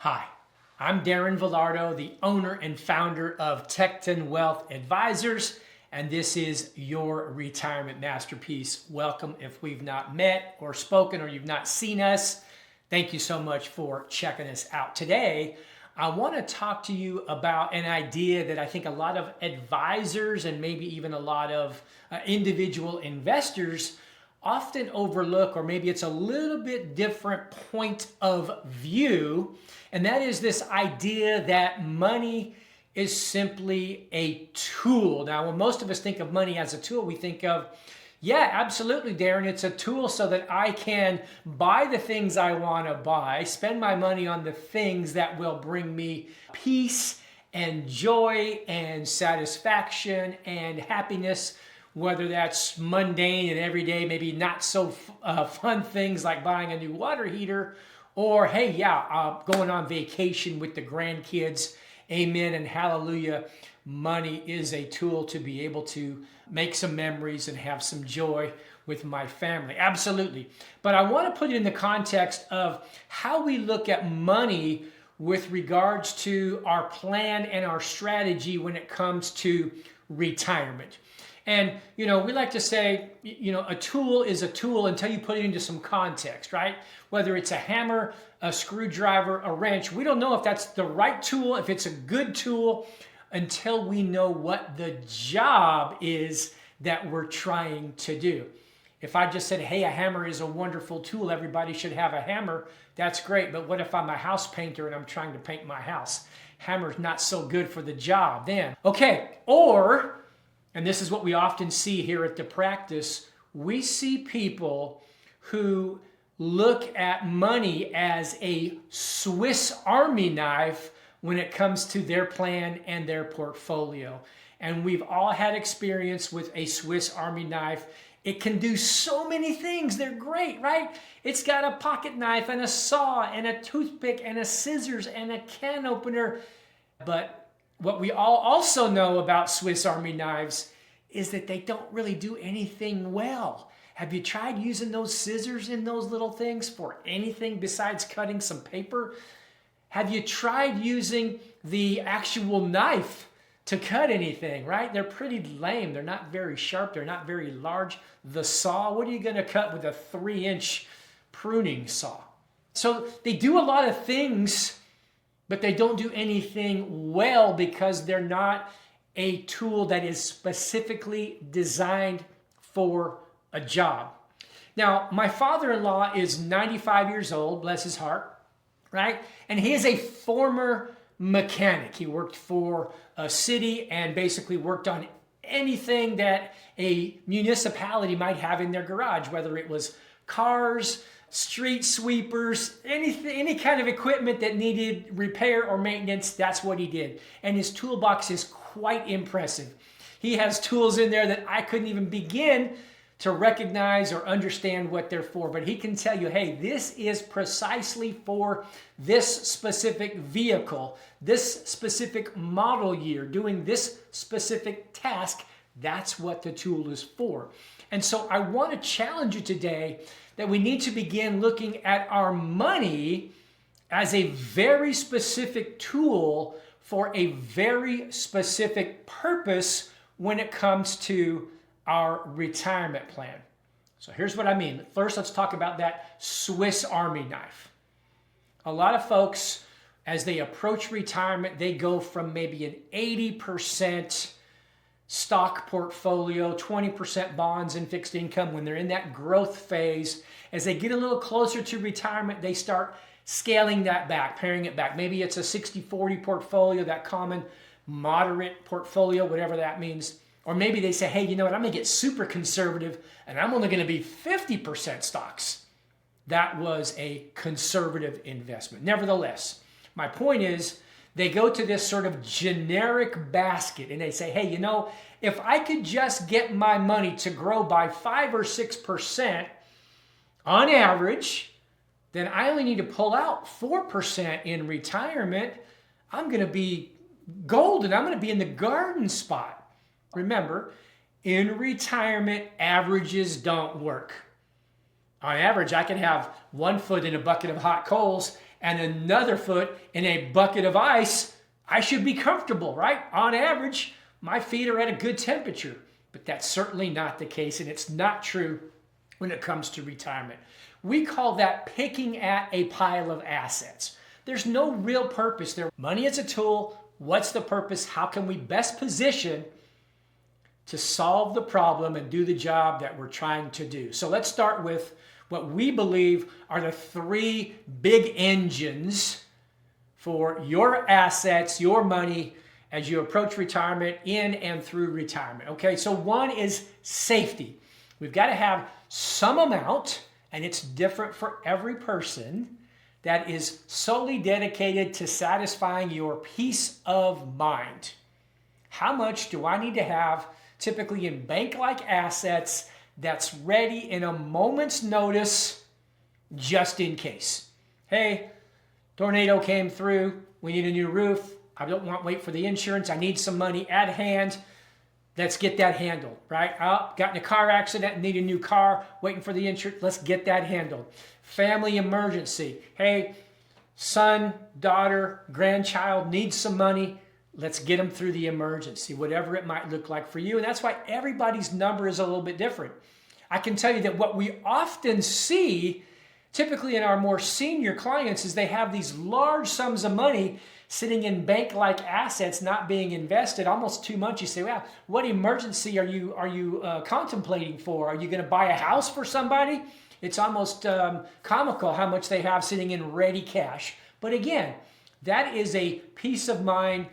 Hi, I'm Darren Vilardo, the owner and founder of Tekton Wealth Advisors, and this is your retirement masterpiece. Welcome. If we've not met or spoken or you've not seen us, thank you so much for checking us out. Today, I want to talk to you about an idea that I think a lot of advisors and maybe even a lot of individual investors often overlook, or maybe it's a little bit different point of view, and that is this idea that money is simply a tool. Now, when most of us think of money as a tool, we think of, yeah, absolutely, Darren, it's a tool so that I can buy the things I want to buy, spend my money on the things that will bring me peace and joy and satisfaction and happiness, whether that's mundane and everyday, maybe not so fun things like buying a new water heater, or hey, going on vacation with the grandkids. Amen and hallelujah. Money is a tool to be able to make some memories and have some joy with my family. Absolutely. But I want to put it in the context of how we look at money with regards to our plan and our strategy when it comes to retirement. And, we like to say, a tool is a tool until you put it into some context, right? Whether it's a hammer, a screwdriver, a wrench, we don't know if that's the right tool, if it's a good tool, until we know what the job is that we're trying to do. If I just said, hey, a hammer is a wonderful tool, everybody should have a hammer, that's great. But what if I'm a house painter and I'm trying to paint my house? Hammer's not so good for the job then. Okay, or, and this is what we often see here at the practice, we see people who look at money as a Swiss Army knife when it comes to their plan and their portfolio. And we've all had experience with a Swiss Army knife. It can do so many things. They're great, right? It's got a pocket knife and a saw and a toothpick and a scissors and a can opener. But what we all also know about Swiss Army knives is that they don't really do anything well. Have you tried using those scissors in those little things for anything besides cutting some paper? Have you tried using the actual knife to cut anything, right? They're pretty lame. They're not very sharp. They're not very large. The saw, what are you going to cut with a 3-inch pruning saw? So they do a lot of things, but they don't do anything well because they're not a tool that is specifically designed for a job. Now, my father-in-law is 95 years old, bless his heart, right? And he is a former mechanic. He worked for a city and basically worked on anything that a municipality might have in their garage, whether it was cars, street sweepers, any kind of equipment that needed repair or maintenance, that's what he did. And his toolbox is quite impressive. He has tools in there that I couldn't even begin to recognize or understand what they're for. But he can tell you, hey, this is precisely for this specific vehicle, this specific model year, doing this specific task. That's what the tool is for. And so I want to challenge you today that we need to begin looking at our money as a very specific tool for a very specific purpose when it comes to our retirement plan. So here's what I mean. First, let's talk about that Swiss Army knife. A lot of folks, as they approach retirement, they go from maybe an 80% stock portfolio, 20% bonds and fixed income when they're in that growth phase. As they get a little closer to retirement, they start scaling that back, paring it back. Maybe it's a 60-40 portfolio, that common moderate portfolio, whatever that means. Or maybe they say, hey, you know what, I'm going to get super conservative and I'm only going to be 50% stocks. That was a conservative investment. Nevertheless, my point is they go to this sort of generic basket and they say, hey, if I could just get my money to grow by 5 or 6% on average, then I only need to pull out 4% in retirement. I'm going to be golden. I'm going to be in the garden spot. Remember, in retirement, averages don't work. On average, I can have 1 foot in a bucket of hot coals and another foot in a bucket of ice, I should be comfortable, right? On average, my feet are at a good temperature, but that's certainly not the case, and it's not true when it comes to retirement. We call that picking at a pile of assets. There's no real purpose there. Money is a tool. What's the purpose? How can we best position to solve the problem and do the job that we're trying to do? So let's start with what we believe are the three big engines for your assets, your money, as you approach retirement, in and through retirement. Okay, so one is safety. We've got to have some amount, and it's different for every person, that is solely dedicated to satisfying your peace of mind. How much do I need to have, typically in bank-like assets, that's ready in a moment's notice, just in case? Hey, tornado came through, we need a new roof, I don't want to wait for the insurance, I need some money at hand, let's get that handled, right? Oh, got in a car accident, need a new car, waiting for the insurance, let's get that handled. Family emergency, hey, son, daughter, grandchild needs some money, let's get them through the emergency, whatever it might look like for you. And that's why everybody's number is a little bit different. I can tell you that what we often see, typically in our more senior clients, is they have these large sums of money sitting in bank-like assets not being invested, almost too much. You say, well, what emergency are you contemplating for? Are you going to buy a house for somebody? It's almost comical how much they have sitting in ready cash. But again, that is a peace of mind,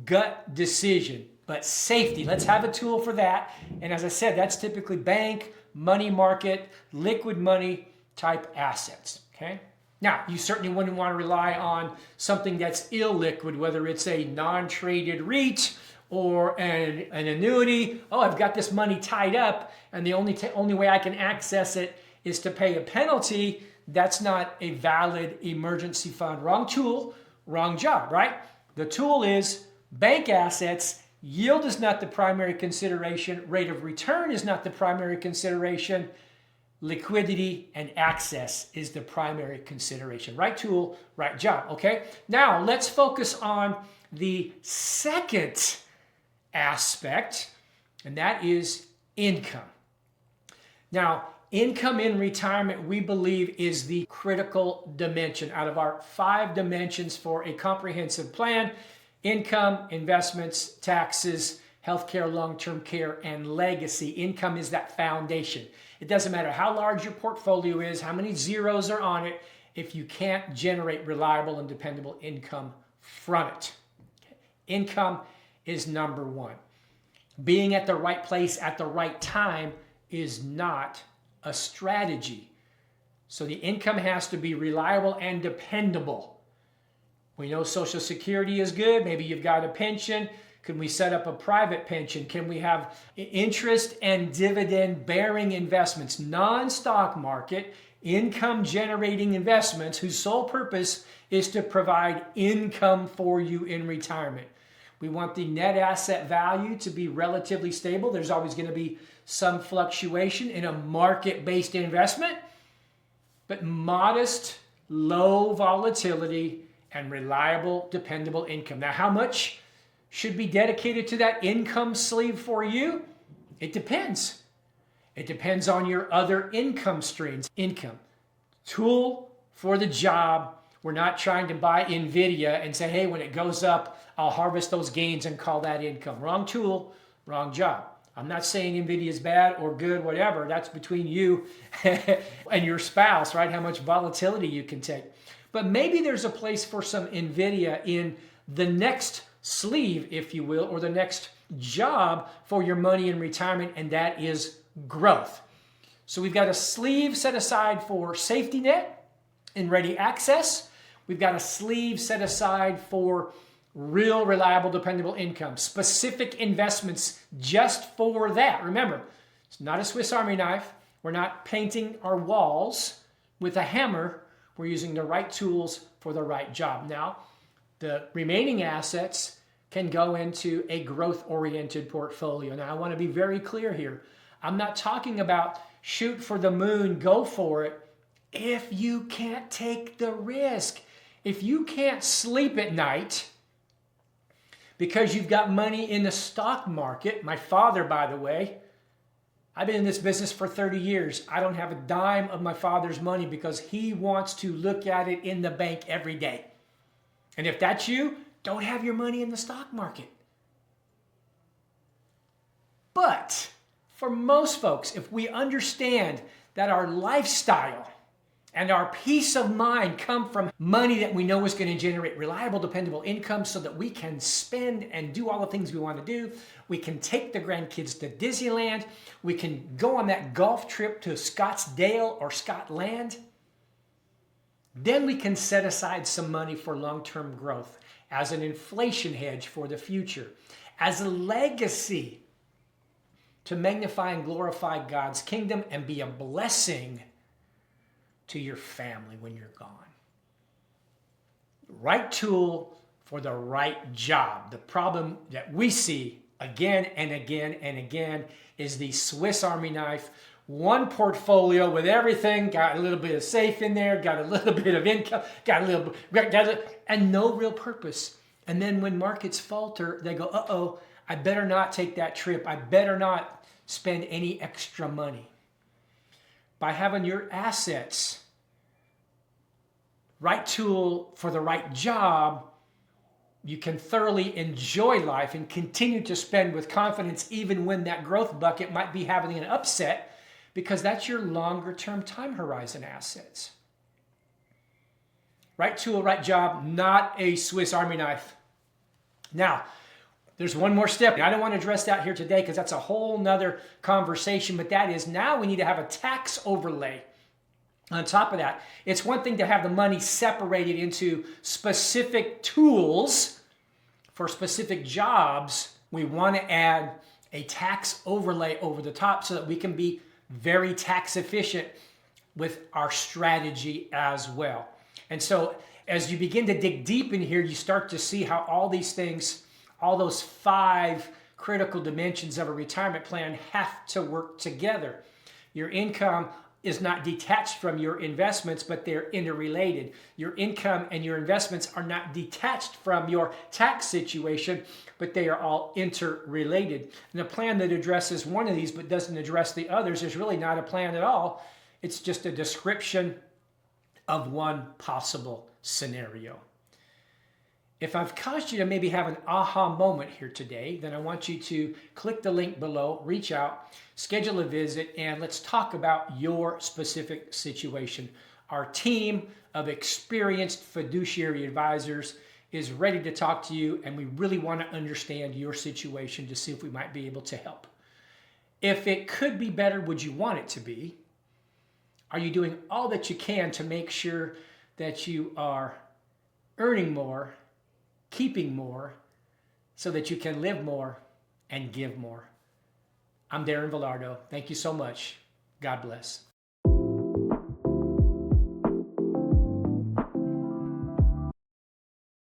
gut decision. But safety, let's have a tool for that. And as I said, that's typically bank, money market, liquid money type assets. Okay. Now, you certainly wouldn't want to rely on something that's illiquid, whether it's a non-traded REIT or an annuity. Oh, I've got this money tied up, and the only way I can access it is to pay a penalty. That's not a valid emergency fund. Wrong tool, wrong job, right? The tool is bank assets. Yield is not the primary consideration. Rate of return is not the primary consideration. Liquidity and access is the primary consideration. Right tool, right job, okay? Now, let's focus on the second aspect, and that is income. Now, income in retirement, we believe, is the critical dimension out of our 5 dimensions for a comprehensive plan: income, investments, taxes, healthcare, long-term care, and legacy. Income is that foundation. It doesn't matter how large your portfolio is, how many zeros are on it, if you can't generate reliable and dependable income from it. Okay. Income is number one. Being at the right place at the right time is not a strategy. So the income has to be reliable and dependable. We know Social Security is good. Maybe you've got a pension. Can we set up a private pension? Can we have interest and dividend bearing investments, non-stock market, income generating investments whose sole purpose is to provide income for you in retirement? We want the net asset value to be relatively stable. There's always going to be some fluctuation in a market-based investment, but modest, low volatility and reliable, dependable income. Now, how much should be dedicated to that income sleeve for you? It depends. It depends on your other income streams. Income, tool for the job. We're not trying to buy NVIDIA and say, hey, when it goes up, I'll harvest those gains and call that income. Wrong tool, wrong job. I'm not saying NVIDIA is bad or good, whatever. That's between you and your spouse, right? How much volatility you can take. But maybe there's a place for some NVIDIA in the next sleeve, if you will, or the next job for your money in retirement, and that is growth. So we've got a sleeve set aside for safety net and ready access. We've got a sleeve set aside for real, reliable, dependable income, specific investments just for that. Remember, it's not a Swiss Army knife. We're not painting our walls with a hammer. We're using the right tools for the right job. Now, the remaining assets can go into a growth-oriented portfolio. Now, I want to be very clear here. I'm not talking about shoot for the moon, go for it, if you can't take the risk. If you can't sleep at night because you've got money in the stock market, my father, by the way, I've been in this business for 30 years. I don't have a dime of my father's money because he wants to look at it in the bank every day. And if that's you, don't have your money in the stock market. But for most folks, if we understand that our lifestyle and our peace of mind come from money that we know is going to generate reliable, dependable income so that we can spend and do all the things we want to do. We can take the grandkids to Disneyland. We can go on that golf trip to Scottsdale or Scotland. Then we can set aside some money for long-term growth as an inflation hedge for the future, as a legacy to magnify and glorify God's kingdom and be a blessing to your family when you're gone. Right tool for the right job. The problem that we see again and again and again is the Swiss Army knife. One portfolio with everything, got a little bit of safe in there, got a little bit of income, and no real purpose. And then when markets falter, they go, uh-oh, I better not take that trip. I better not spend any extra money. By having your assets, right tool for the right job, you can thoroughly enjoy life and continue to spend with confidence even when that growth bucket might be having an upset, because that's your longer term time horizon assets. Right tool, right job, not a Swiss Army knife. Now, there's one more step. I don't want to address that here today because that's a whole nother conversation, but that is now we need to have a tax overlay. On top of that, it's one thing to have the money separated into specific tools for specific jobs. We want to add a tax overlay over the top so that we can be very tax efficient with our strategy as well. And so as you begin to dig deep in here, you start to see how all these things, all those 5 critical dimensions of a retirement plan have to work together. Your income is not detached from your investments, but they're interrelated. Your income and your investments are not detached from your tax situation, but they are all interrelated. And a plan that addresses one of these but doesn't address the others is really not a plan at all. It's just a description of one possible scenario. If I've caused you to maybe have an aha moment here today, then I want you to click the link below, reach out, schedule a visit, and let's talk about your specific situation. Our team of experienced fiduciary advisors is ready to talk to you, and we really want to understand your situation to see if we might be able to help. If it could be better, would you want it to be? Are you doing all that you can to make sure that you are earning more, keeping more, so that you can live more and give more? I'm Darren Vilardo. Thank you so much. God bless.